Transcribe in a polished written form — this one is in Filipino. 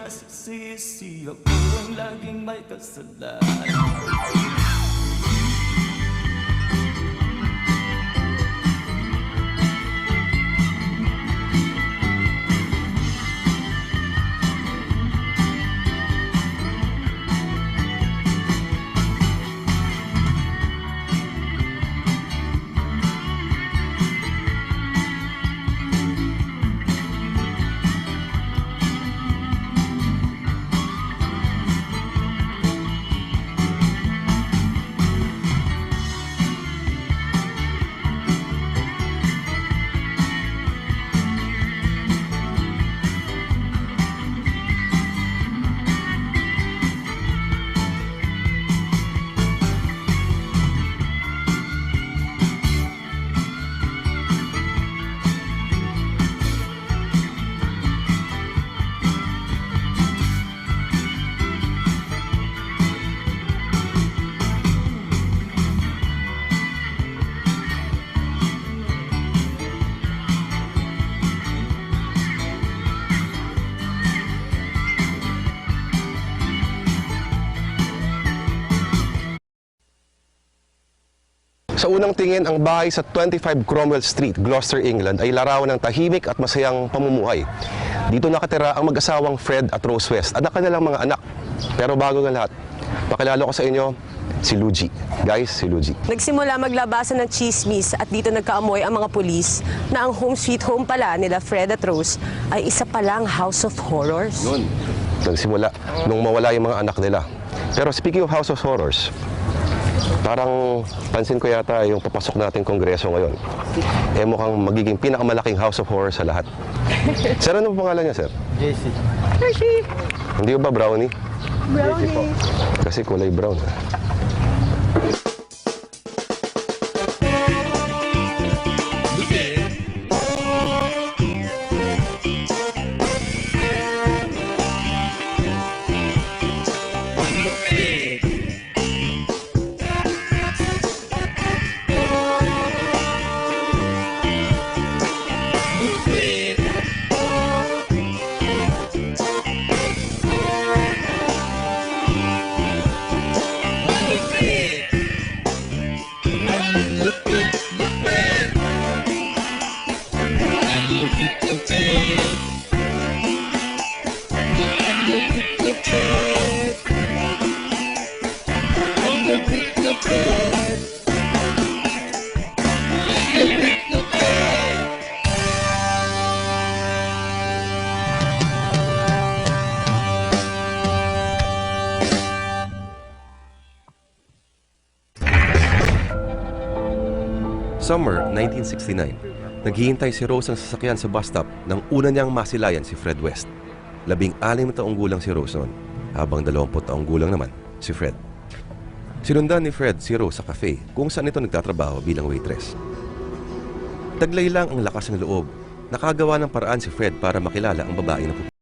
nagsisisi, ako ang laging may kasalanan. Sa unang tingin, ang bahay sa 25 Cromwell Street, Gloucester, England ay larawan ng tahimik at masayang pamumuhay. Dito nakatira ang mag-asawang Fred at Rose West at ang kanilang mga anak. Pero bago ng lahat, pakilala ko sa inyo si Luigi. Guys, si Luigi. Nagsimula maglabasan ng chismis at dito nagkaamoy ang mga pulis na ang home sweet home pala nila Fred at Rose ay isa palang house of horrors. Noon, nagsimula nung mawala yung mga anak nila. Pero speaking of House of Horrors, parang pansin ko yata yung papasok nating kongreso ngayon. Mukhang magiging pinakamalaking House of Horrors sa lahat. Sir, ano po pangalan niya, sir? JC. Hindi ba brownie? Brownie. Kasi kulay brown. Summer 1969, naghihintay si Rose ng sasakyan sa bus stop nang una niyang masilayan si Fred West. 16 na taong gulang si Rose noon, habang 20 taong gulang naman si Fred. Sinundan ni Fred si Rose sa cafe kung saan ito nagtatrabaho bilang waitress. Taglay lang ang lakas ng loob, nakagawa ng paraan si Fred para makilala ang babae na